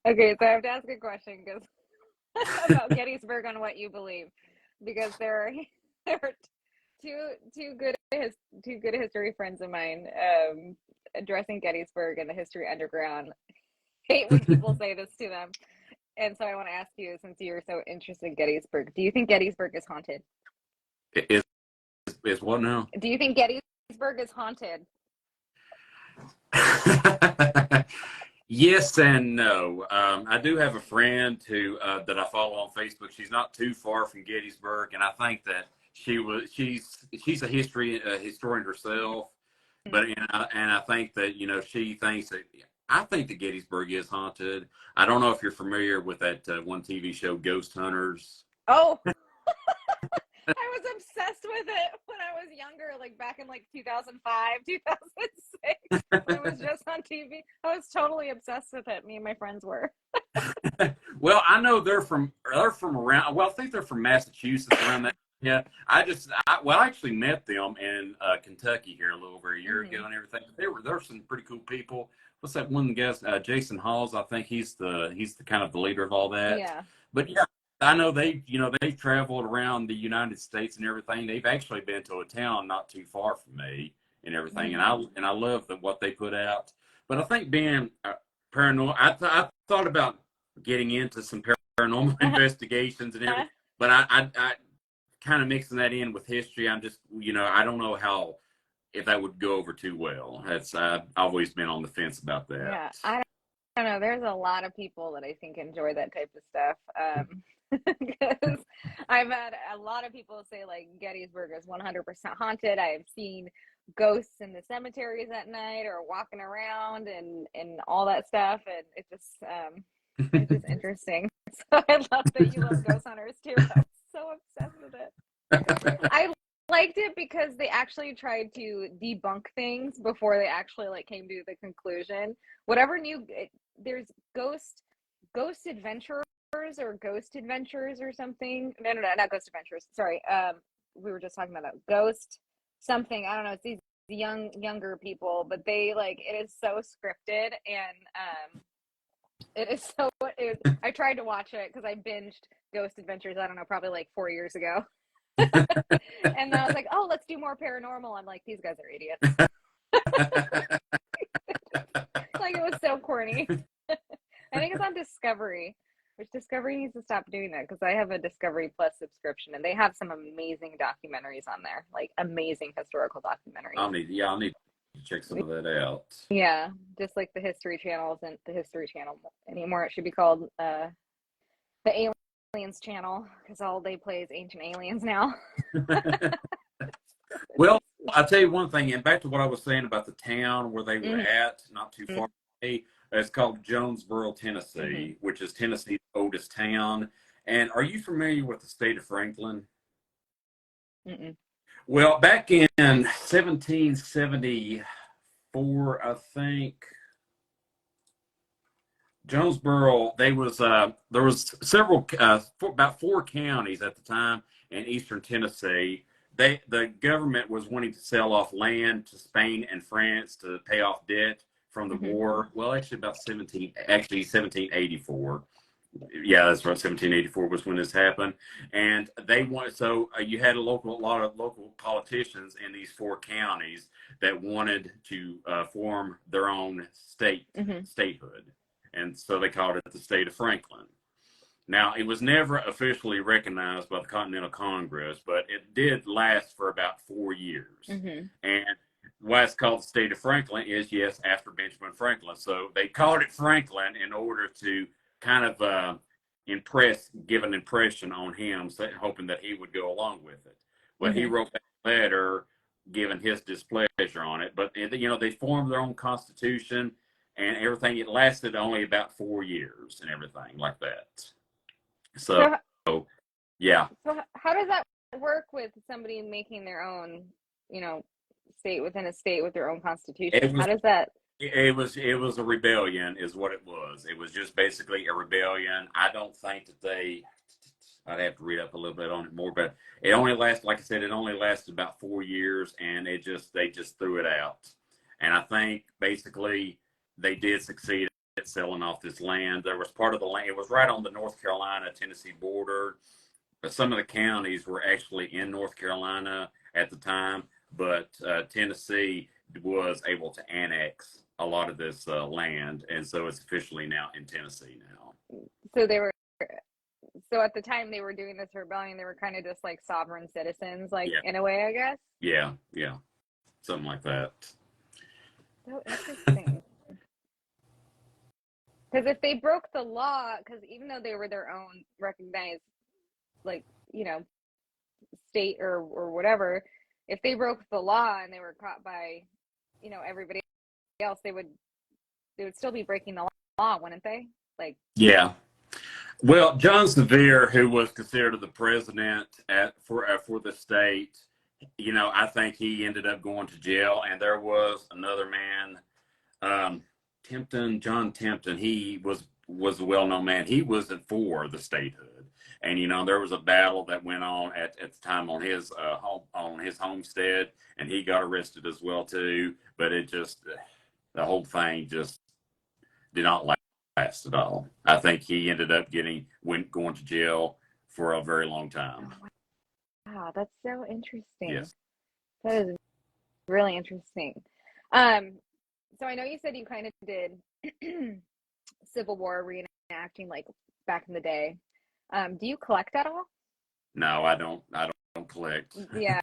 Okay, so I have to ask a question about Gettysburg on what you believe, because there are two good history friends of mine addressing Gettysburg and the History Underground. Hate when people say this to them. And so I want to ask you, since you're so interested in Gettysburg, do you think Gettysburg is haunted? Is what now? Do you think Gettysburg is haunted? Yes and no. I do have a friend that I follow on Facebook. She's not too far from Gettysburg, and I think that she's a historian herself. But and I think that she thinks that. I think that Gettysburg is haunted. I don't know if you're familiar with that one TV show, Ghost Hunters. Oh, I was obsessed with it when I was younger, like back in like 2005, 2006, when it was just on TV. I was totally obsessed with it. Me and my friends were. Well, I know they're from around. Well, I think they're from Massachusetts, around that. Yeah, I actually met them in Kentucky here a little over a year ago and everything. They're some pretty cool people. What's that one guy? Jason Halls. I think he's the kind of the leader of all that. Yeah. But yeah, I know they've traveled around the United States and everything. They've actually been to a town not too far from me and everything. And I love what they put out. But I think being paranormal, I thought about getting into some paranormal investigations and everything. But I kind of mixing that in with history. I'm just, I don't know if that would go over too well. I've always been on the fence about that. Yeah, don't know. There's a lot of people that I think enjoy that type of stuff. Because I've had a lot of people say like Gettysburg is 100% haunted. I have seen ghosts in the cemeteries at night or walking around and all that stuff, and it's just interesting. So I love that you love ghost hunters too. I'm so obsessed with it. I liked it because they actually tried to debunk things before they actually like came to the conclusion. Whatever new there's ghost adventurers or ghost adventures or something. No, not ghost adventures. Sorry. We were just talking about that ghost something. I don't know. It's these younger people, but they like it is so scripted and it is so. I tried to watch it because I binged Ghost Adventures. I don't know, probably like 4 years ago. And I was like, oh, let's do more paranormal. I'm like, these guys are idiots. Like, it was so corny. I think it's on Discovery, which Discovery needs to stop doing that because I have a Discovery Plus subscription and they have some amazing documentaries on there, like amazing historical documentaries. I'll need to check some of that out. Yeah, just like the History Channel isn't the History Channel anymore. It should be called the Aliens Channel because all they play is ancient aliens now. Well, I'll tell you one thing, and back to what I was saying about the town where they were at, not too far away. It's called Jonesboro, Tennessee, which is Tennessee's oldest town. And are you familiar with the state of Franklin? Well, back in 1774, I think, Jonesboro, there was several, about 4 counties at the time in eastern Tennessee. The government was wanting to sell off land to Spain and France to pay off debt from the war. Well, actually about 1784. Yeah, that's right. 1784 was when this happened. And they wanted, so you had a lot of local politicians in these 4 counties that wanted to form their own statehood. And so they called it the state of Franklin. Now, it was never officially recognized by the Continental Congress, but it did last for about 4 years. And why it's called the state of Franklin is, yes, after Benjamin Franklin. So they called it Franklin in order to kind of give an impression on him, hoping that he would go along with it. But he wrote that letter giving his displeasure on it. But, they formed their own constitution and everything. It lasted only about 4 years and everything like that. So yeah. So how does that work with somebody making their own, state within a state with their own constitution? How does that? It was a rebellion is what it was. It was just basically a rebellion. I don't think that I'd have to read up a little bit on it more, but it only lasted, like I said, it only lasted about 4 years, and they just threw it out. And I think basically they did succeed at selling off this land. There was part of the land, it was right on the North Carolina-Tennessee border. But some of the counties were actually in North Carolina at the time, but Tennessee was able to annex a lot of this land, and so it's officially now in Tennessee now. So at the time they were doing this rebellion, they were kind of just like sovereign citizens, in a way, I guess. Yeah, something like that. So interesting. Because if they broke the law, because even though they were their own recognized, state or whatever, if they broke the law and they were caught by, everybody else, they would still be breaking the law, wouldn't they? Yeah. Well, John Sevier, who was considered the president for the state, I think he ended up going to jail, and there was another man, John Tempton. He was a well-known man. He was for the statehood, and there was a battle that went on at the time on his homestead, and he got arrested as well too. But the whole thing just did not last at all. I think he ended up going to jail for a very long time. Wow, that's so interesting. Yes. That is really interesting. So I know you said you kind of did Civil War reenacting back in the day. Do you collect at all? No, I don't collect. Yeah.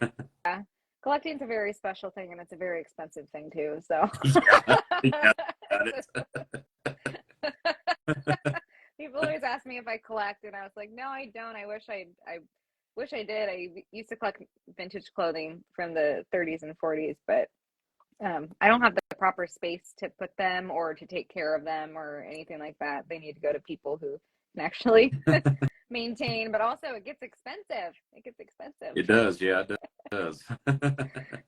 Collecting is a very special thing, and it's a very expensive thing too. So yeah, got it. People always ask me if I collect, and I was like, no, I don't. I wish I did. I used to collect vintage clothing from the 30s and 40s, but I don't have the proper space to put them or to take care of them or anything like that. They need to go to people who can actually maintain, but also it gets expensive. It gets expensive. It does, yeah, it does.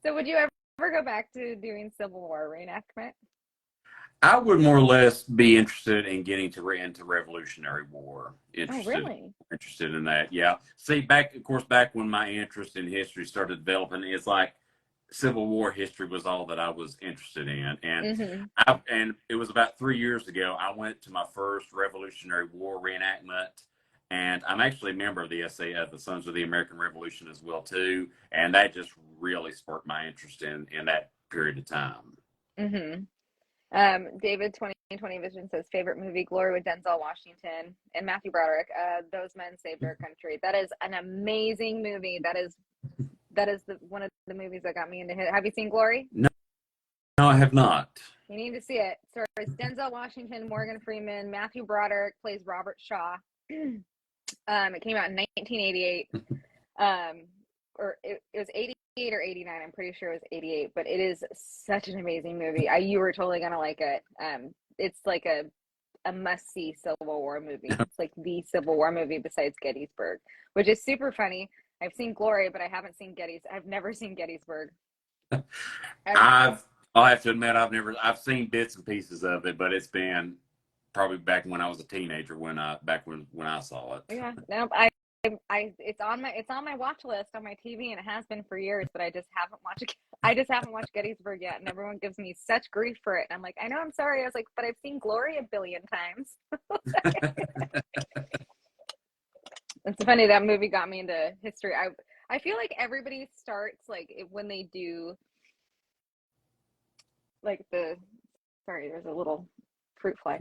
So would you ever go back to doing Civil War reenactment? I would more or less be interested in getting into Revolutionary War. Oh, really? Interested in that. Yeah. See, of course, back when my interest in history started developing, it's like Civil War history was all that I was interested in, and it was about 3 years ago I went to my first Revolutionary War reenactment, and I'm actually a member of the SA, the Sons of the American Revolution, as well too, and that just really sparked my interest in that period of time. David 2020 Vision says favorite movie Glory with Denzel Washington and Matthew Broderick. Those men saved our country. That is an amazing movie. That is one of the movies that got me into it. Have you seen Glory? No, I have not. You need to see it. So it's Denzel Washington, Morgan Freeman, Matthew Broderick plays Robert Shaw. It came out in 1988. Or it was 88 or 89. I'm pretty sure it was 88, but it is such an amazing movie. You were totally gonna like it. It's like a must-see Civil War movie. It's like the Civil War movie besides Gettysburg, which is super funny. I've seen Glory, but I haven't seen I've never seen Gettysburg. I'll have to admit I've seen bits and pieces of it, but it's been probably back when I was a teenager when I saw it. Yeah, no, it's on my watch list on my TV, and it has been for years, but I just haven't watched Gettysburg yet, and everyone gives me such grief for it. And I'm like, I know, I'm sorry. I was like, but I've seen Glory a billion times. It's funny, that movie got me into history. I feel like everybody starts when they do sorry, there's a little fruit fly.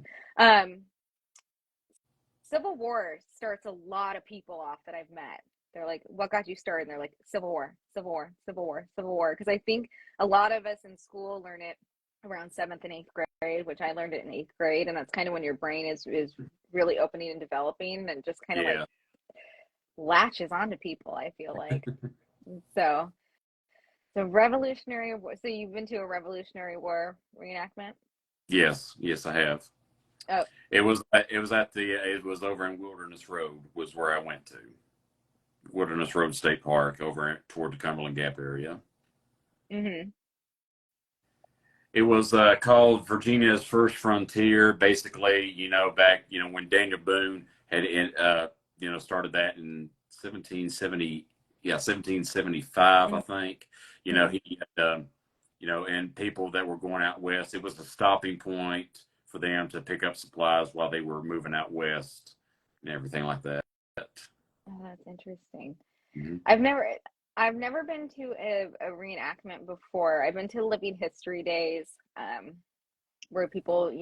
Civil War starts a lot of people off that I've met. They're like, what got you started? And they're like, Civil War, Civil War, Civil War, Civil War. Because I think a lot of us in school learn it around 7th and 8th grade, which I learned it in 8th grade. And that's kind of when your brain is really opening and developing and just kind of like latches onto people, I feel like. So Revolutionary War. So you've been to a Revolutionary War reenactment? Yes, I have. Oh, it was over in Wilderness Road was where I went to. Wilderness Road State Park over toward the Cumberland Gap area. It was called Virginia's First Frontier. Basically, back when Daniel Boone had started that in 1775, I think. He had, and people that were going out west, it was a stopping point for them to pick up supplies while they were moving out west and everything like that. Oh, that's interesting. Mm-hmm. I've never been to a reenactment before. I've been to Living History Days, where people,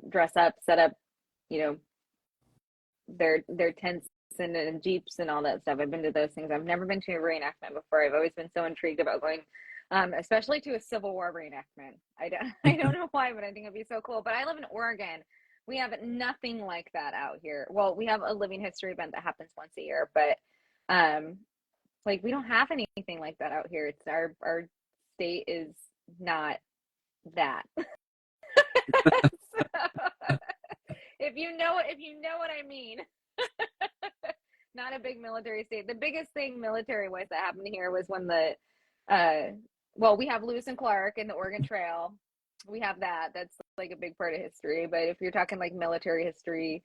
dress up, set up, their tents and jeeps and all that stuff. I've been to those things. I've never been to a reenactment before. I've always been so intrigued about going, especially to a Civil War reenactment. I don't know why, but I think it'd be so cool. But I live in Oregon. We have nothing like that out here. Well, we have a living history event that happens once a year, but we don't have anything like that out here. It's our state is not that. So, if you know what I mean. Not a big military state. The biggest thing military-wise that happened here was when we have Lewis and Clark and the Oregon Trail. We have that. That's like a big part of history. But if you're talking like military history,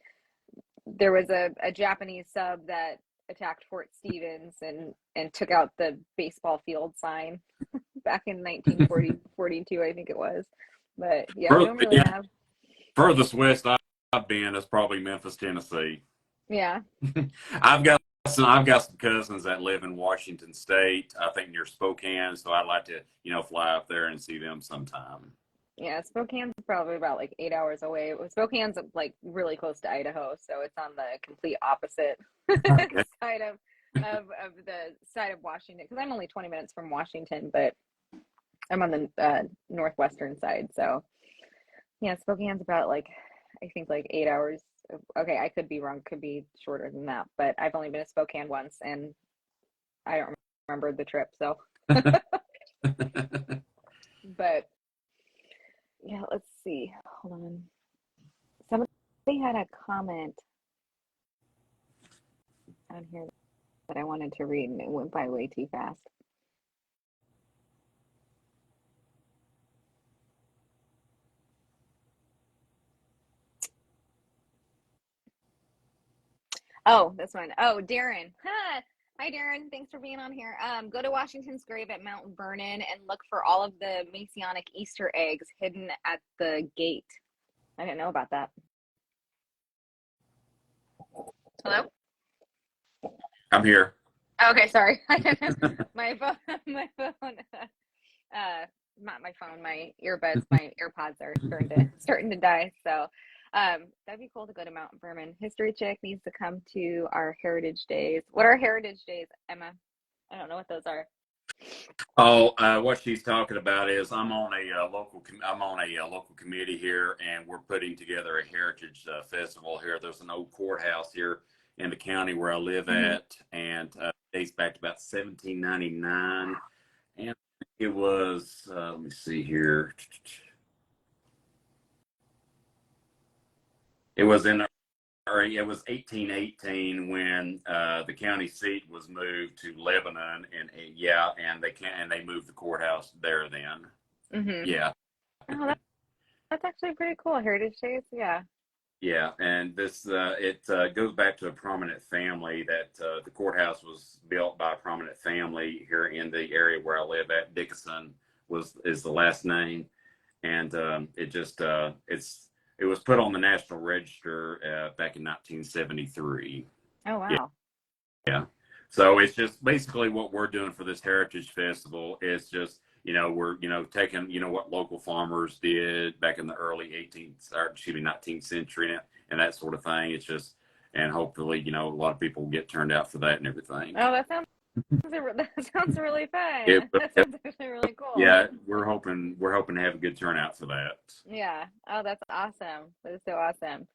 there was a Japanese sub that attacked Fort Stevens and took out the baseball field sign back in 1942, I think it was. But yeah, we don't really have. Furthest west I've been is probably Memphis, Tennessee. Yeah. I've got some cousins that live in Washington State, I think near Spokane, so I'd like to, fly up there and see them sometime. Yeah, Spokane's probably about 8 hours away. Spokane's really close to Idaho, so it's on the complete opposite side of the side of Washington. Because I'm only 20 minutes from Washington, but I'm on the northwestern side. So yeah, Spokane's about I think like 8 hours. Okay, I could be wrong, could be shorter than that, but I've only been to Spokane once and I don't remember the trip, so but yeah, let's see. Hold on. Somebody had a comment on here that I wanted to read and it went by way too fast. Oh, this one. Oh, Darren. Hi, Darren. Thanks for being on here. Go to Washington's grave at Mount Vernon and look for all of the Masonic Easter eggs hidden at the gate. I didn't know about that. Hello? I'm here. Okay, sorry. my phone, my phone, not my phone, my earbuds, my AirPods are starting to die. So, that'd be cool to go to Mount Vernon. History Chick needs to come to our Heritage Days. What are Heritage Days, Emma? I don't know what those are. Oh, what she's talking about is I'm on a local committee here, and we're putting together a heritage festival here. There's an old courthouse here in the county where I live at, and dates back to about 1799, and it was let me see here. It was 1818 when the county seat was moved to Lebanon, and they moved the courthouse there then. Mm-hmm. Yeah. Oh, that's actually pretty cool. Heritage Days, yeah. Yeah, and this it goes back to a prominent family that the courthouse was built by a prominent family here in the area where I live at. Dickinson is the last name, and it was put on the National Register back in 1973. Oh, wow. Yeah. So it's just basically what we're doing for this Heritage Festival is just, we're, taking, what local farmers did back in the early 19th century and that sort of thing. It's just, and hopefully, a lot of people will get turned out for that and everything. Oh, that sounds really fun. Yeah, That sounds actually really cool. Yeah, we're hoping to have a good turnout for that. Yeah. Oh, that's awesome. That is so awesome.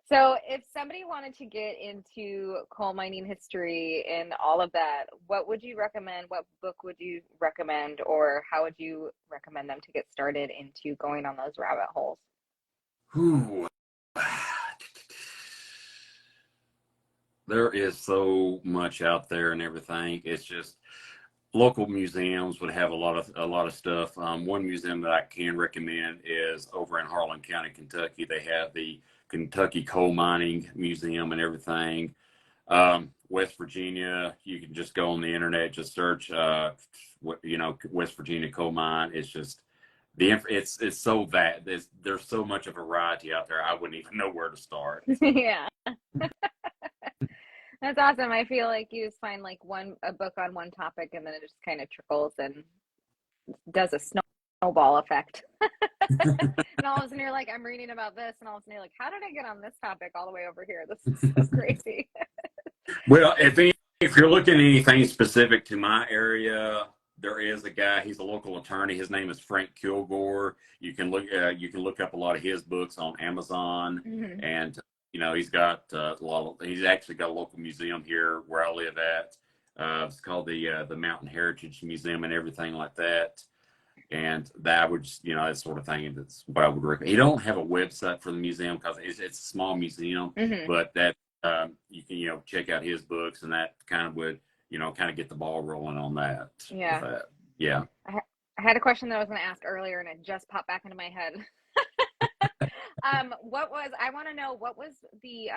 So if somebody wanted to get into coal mining history and all of that, what would you recommend? What book would you recommend, or how would you recommend them to get started into going on those rabbit holes? Whew. There is so much out there and everything. It's just local museums would have a lot of stuff. One museum that I can recommend is over in Harlan County, Kentucky. They have the Kentucky Coal Mining Museum and everything. West Virginia, you can just go on the internet, just search, West Virginia coal mine. It's just it's so that there's so much of a variety out there. I wouldn't even know where to start. Yeah. That's awesome. I feel like you just find like a book on one topic and then it just kind of trickles and does a snowball effect. And all of a sudden you're like, I'm reading about this, and all of a sudden you're like, how did I get on this topic all the way over here? This is so crazy. Well, if you're looking at anything specific to my area, there is a guy. He's a local attorney. His name is Frank Kilgore. You can look up a lot of his books on Amazon, and he's got he's actually got a local museum here where I live at. It's called the Mountain Heritage Museum and everything like that. And that would just, that sort of thing. That's what I would recommend. He don't have a website for the museum because it's a small museum, but that you can, check out his books, and that kind of would, kind of get the ball rolling on that. Yeah. Yeah. I had a question that I was going to ask earlier, and it just popped back into my head. I want to know, what was the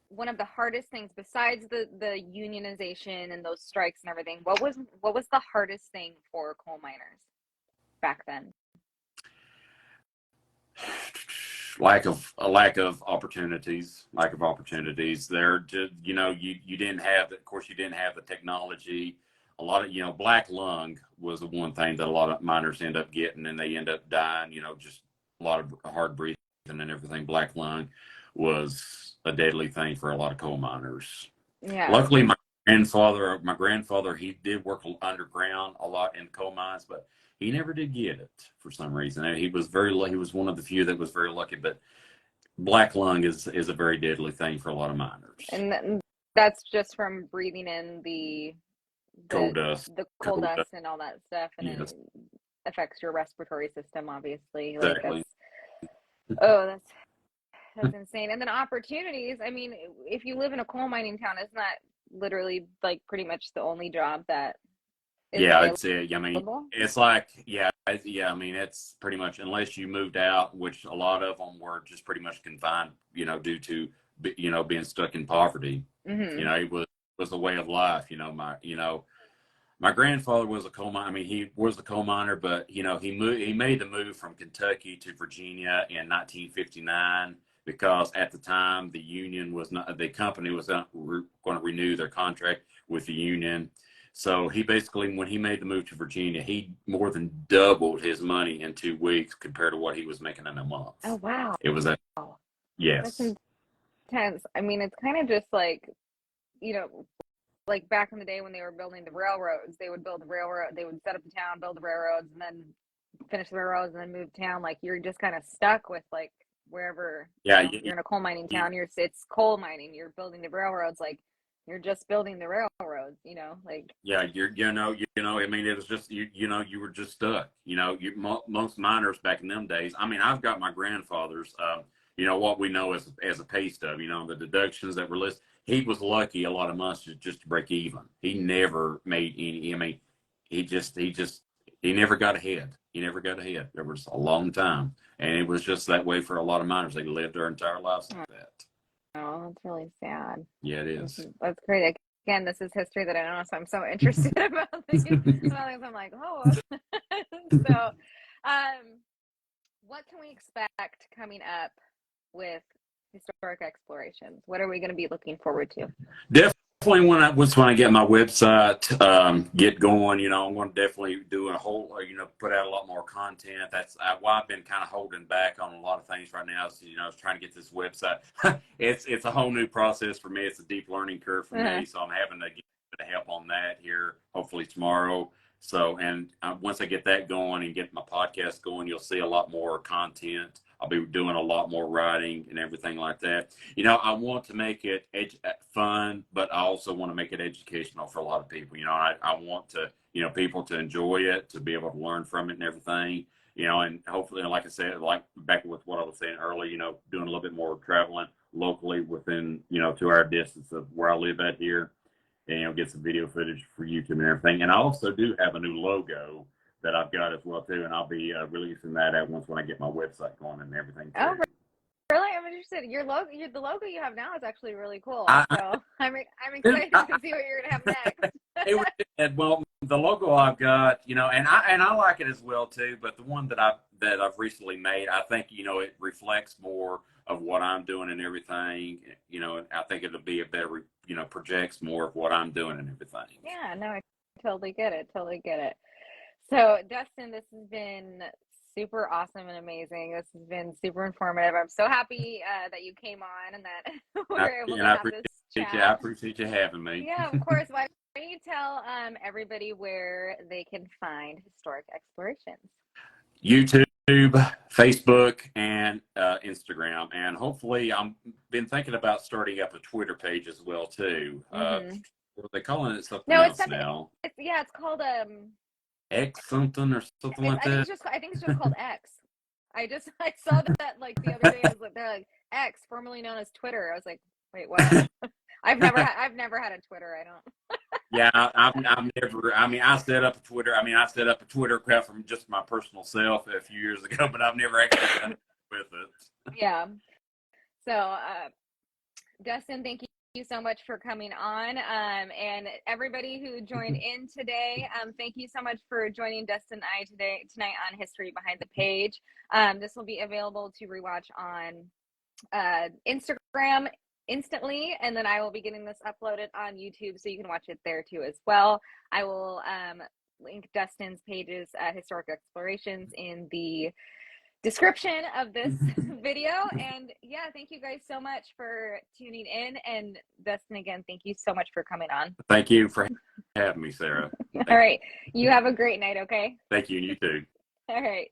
one of the hardest things besides the unionization and those strikes and everything? What was the hardest thing for coal miners back then? Lack of opportunities. There, you didn't have, of course, you didn't have the technology. A lot of, black lung was the one thing that a lot of miners end up getting, and they end up dying, just a lot of hard breathing and everything. Black lung was a deadly thing for a lot of coal miners. Yeah. Luckily, my grandfather, he did work underground a lot in coal mines, but he never did get it for some reason. And he was he was one of the few that was very lucky. But black lung is a very deadly thing for a lot of miners. And that's just from breathing in the Coal dust, the coal dust and all that stuff, and yes, it affects your respiratory system, obviously. Like exactly. That's insane. And then opportunities. I mean, if you live in a coal mining town, isn't that literally like pretty much the only job that is Yeah, available? it's I mean, it's like I mean, it's pretty much unless you moved out, which a lot of them were just pretty much confined, due to being stuck in poverty. Mm-hmm. It was a way of life. My grandfather was a coal miner. I mean, he was a coal miner, but he made the move from Kentucky to Virginia in 1959 because at the time the company was not going to renew their contract with the union. So he basically, when he made the move to Virginia, he more than doubled his money in 2 weeks compared to what he was making in a month. Oh, wow. It was yes. That's intense. I mean, it's kind of just like, like back in the day when they were building the railroads, they would build the railroad, they would set up the town, build the railroads, and then finish the railroads and then move town. Like you're just kind of stuck with like wherever, Yeah, you're in a coal mining town, it's coal mining, you're building the railroads, like you're just building the railroads, like. Yeah, I mean, it was just, you were just stuck, most miners back in them days. I mean, I've got my grandfather's, what we know as a pay stub, the deductions that were listed. He was lucky a lot of months just to break even. He never made any, I mean, he never got ahead. He never got ahead. There was a long time. And it was just that way for a lot of miners. They lived their entire lives like that. Oh, that's really sad. Yeah, it is. That's great. Again, this is history that I don't know, so I'm so interested about these things. I'm like, oh. So, what can we expect coming up with historic explorations? What are we going to be looking forward to? Definitely when I get my website get going, I'm going to definitely do a whole, put out a lot more content. That's why I've been kind of holding back on a lot of things right now. So, I was trying to get this website. It's a whole new process for me. It's a deep learning curve for me. So I'm having to get a bit of help on that here, hopefully tomorrow. So, and once I get that going and get my podcast going, you'll see a lot more content. I'll be doing a lot more writing and everything like that. I want to make it fun, but I also want to make it educational for a lot of people. I want to, people to enjoy it, to be able to learn from it and everything, and hopefully, like I said, like back with what I was saying earlier, doing a little bit more traveling locally within, 2-hour distance of where I live at here, and, get some video footage for YouTube and everything. And I also do have a new logo that I've got as well too, and I'll be releasing that at once when I get my website going and everything too. Oh, really? I'm interested. The logo you have now is actually really cool. So I'm excited to see what you're gonna have next. Well, the logo I've got, and I like it as well too. But the one that I've recently made, I think it reflects more of what I'm doing and everything. I think it'll be a better, projects more of what I'm doing and everything. Yeah, no, I totally get it. So, Dustin, this has been super awesome and amazing. This has been super informative. I'm so happy that you came on and that we're able to have this chat. I appreciate you having me. Yeah, of course. Why don't you tell everybody where they can find Historic Explorations? YouTube, Facebook, and Instagram. And hopefully, I've been thinking about starting up a Twitter page as well too. What are they calling it? Something else now. It's called X something or something like that. I think it's just called X. I saw that like the other day. I was like, they're like X, formerly known as Twitter. I was like, wait, what? I've never had a Twitter. I don't. Yeah, I'm never. I mean, I set up a Twitter. I set up a Twitter account from just my personal self a few years ago, but I've never actually done it with it. Yeah. So, Dustin, thank you so much for coming on, and everybody who joined in today, thank you so much for joining Dustin and I tonight on History Behind the Page. This will be available to rewatch on Instagram instantly, and then I will be getting this uploaded on YouTube, so you can watch it there too as well. I will link Dustin's pages, Historic Explorations, in the description of this video. And yeah, thank you guys so much for tuning in. And Dustin, again, thank you so much for coming on. Thank you for having me, Sarah. All right. You have a great night, okay? Thank you, and you too. All right.